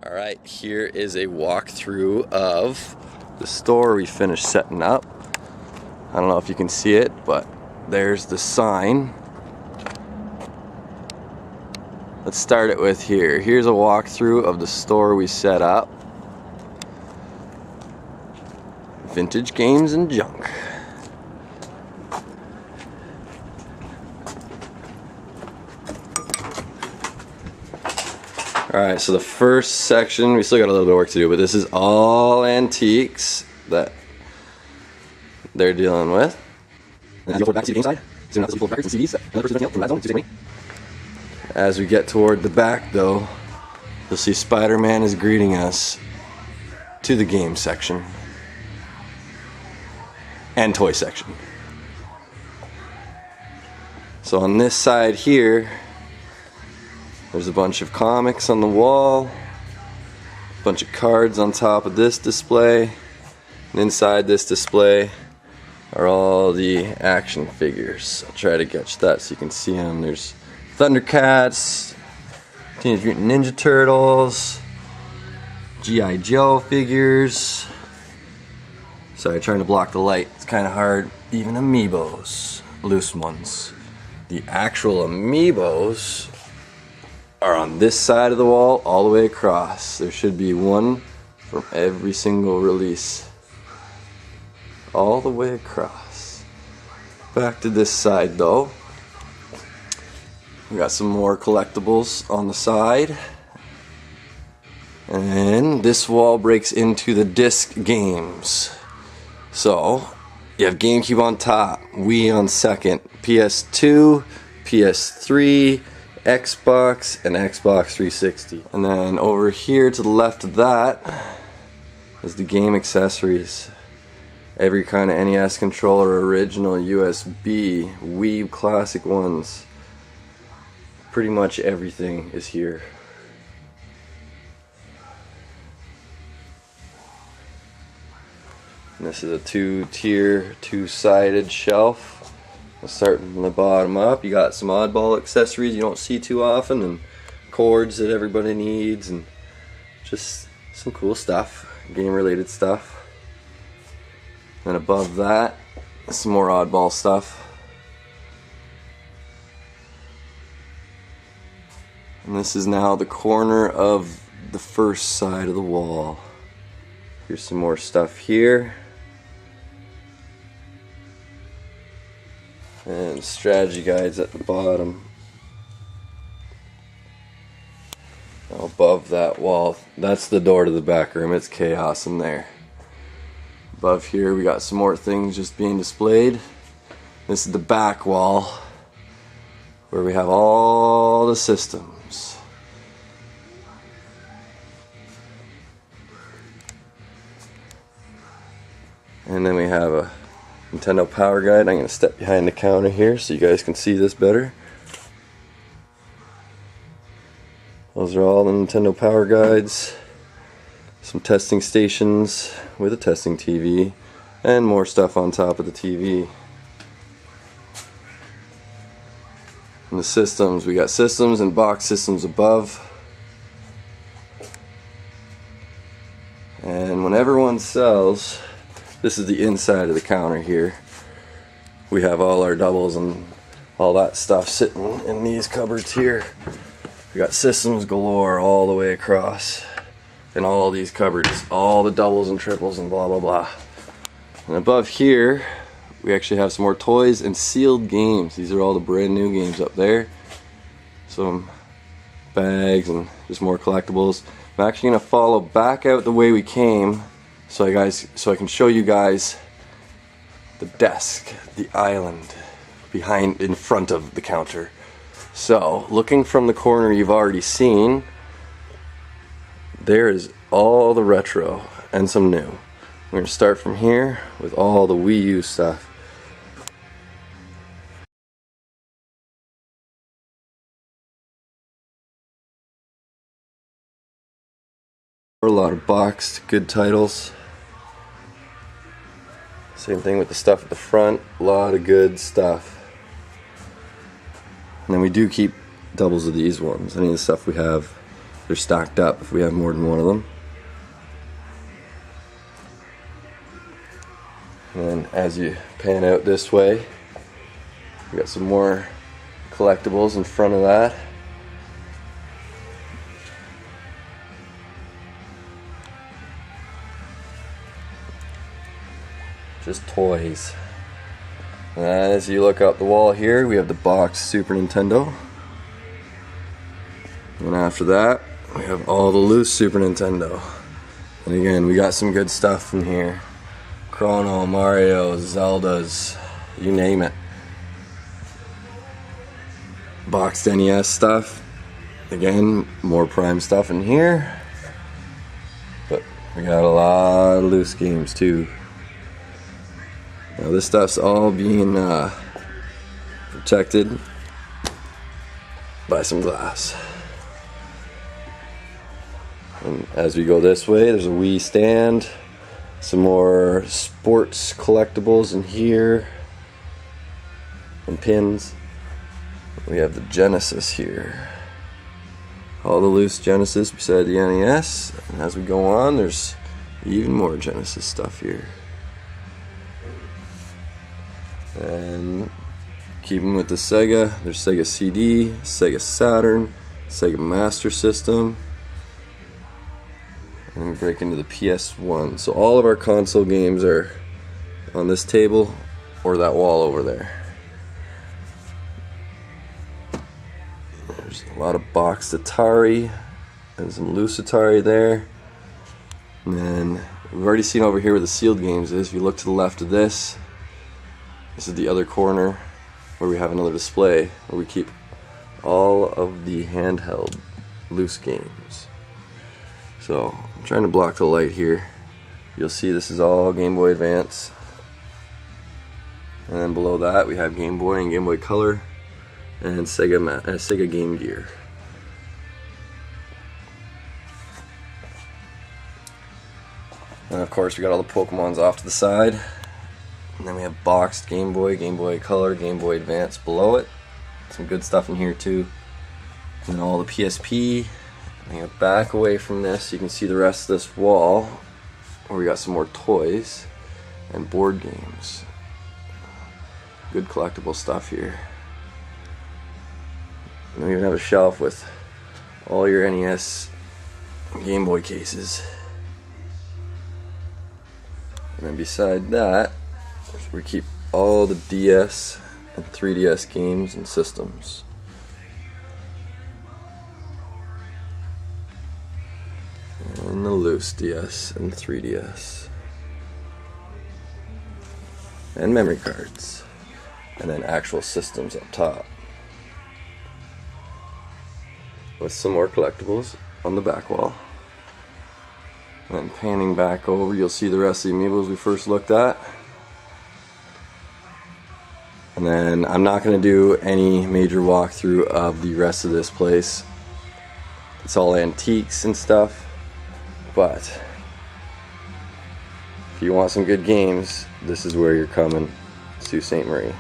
Alright, here is a walkthrough of the store we finished setting up. I don't know if you can see it, but there's the sign. Let's start it with here. Here's a walkthrough of the store we set up. Vintage games and junk. Alright, so the first section, we still got a little bit of work to do, but this is all antiques that they're dealing with. As we get toward the back though, you'll see Spider-Man is greeting us to the game section and toy section. So on this side here, there's a bunch of comics on the wall, a bunch of cards on top of this display, and inside this display are all the action figures. I'll try to catch that so you can see them. There's Thundercats, Teenage Mutant Ninja Turtles, G.I. Joe figures. Sorry, trying to block the light. It's kind of hard. Even amiibos, loose ones. The actual amiibos are on this side of the wall all the way across. There should be one from every single release. All the way across. Back to this side though. We got some more collectibles on the side. And this wall breaks into the disc games. So, you have GameCube on top, Wii on second, PS2, PS3, Xbox, and Xbox 360. And then over here to the left of that is the game accessories. Every kind of NES controller, original, USB, Wii classic ones. Pretty much everything is here. And this is a two-tier, two-sided shelf. We'll start from the bottom up. You got some oddball accessories you don't see too often, and cords that everybody needs, and just some cool stuff, game-related stuff. And above that, some more oddball stuff. And this is now the corner of the first side of the wall. Here's some more stuff here. And strategy guides at the bottom. Now above that wall, that's the door to the back room. It's chaos in there. Above here we got some more things just being displayed. This is the back wall where we have all the systems. And then we have a Nintendo Power Guide. I'm going to step behind the counter here so you guys can see this better. Those are all the Nintendo Power Guides. Some testing stations with a testing TV, and more stuff on top of the TV. And the systems, we got systems and box systems above. And when everyone sells, this is the inside of the counter here. We have all our doubles and all that stuff sitting in these cupboards here. We got systems galore all the way across in all these cupboards, all the doubles and triples and blah blah blah. And above here we actually have some more toys and sealed games. These are all the brand new games up there. Some bags and just more collectibles. I'm actually going to follow back out the way we came so I can show you guys the desk, the island behind, in front of the counter. So, looking from the corner you've already seen, there is all the retro and some new. We're going to start from here with all the Wii U stuff. A lot of boxed good titles. Same thing with the stuff at the front, a lot of good stuff. And then we do keep doubles of these ones. Any of the stuff we have they're stacked up if we have more than one of them. And then as you pan out this way, we got some more collectibles in front of that. Just toys. And as you look up the wall here, we have the boxed Super Nintendo. And after that, we have all the loose Super Nintendo. And again, we got some good stuff in here. Chrono, Mario, Zeldas, you name it. Boxed NES stuff. Again, more Prime stuff in here. But we got a lot of loose games too. Now this stuff's all being protected by some glass. And as we go this way, there's a Wii stand, some more sports collectibles in here, and pins. We have the Genesis here. All the loose Genesis beside the NES. And as we go on, there's even more Genesis stuff here. And keeping with the Sega, there's Sega CD, Sega Saturn, Sega Master System. And we break into the PS1. So all of our console games are on this table or that wall over there. There's a lot of boxed Atari and some loose Atari there. And then we've already seen over here where the sealed games is. If you look to the left of this, this is the other corner where we have another display where we keep all of the handheld loose games. So I'm trying to block the light here. You'll see this is all Gameboy Advance. And then below that we have Game Boy and Game Boy Color and Sega Game Gear. And of course we got all the Pokemons off to the side. And then we have boxed Game Boy, Game Boy Color, Game Boy Advance below it. Some good stuff in here too. And then all the PSP. And back away from this, you can see the rest of this wall where we got some more toys and board games. Good collectible stuff here. And we even have a shelf with all your NES Game Boy cases. And then beside that, we keep all the DS and 3DS games and systems. And the loose DS and 3DS. And memory cards. And then actual systems up top. With some more collectibles on the back wall. And then panning back over, you'll see the rest of the amiibos we first looked at. And then I'm not going to do any major walkthrough of the rest of this place. It's all antiques and stuff. But if you want some good games, this is where you're coming. Sault Ste. Marie.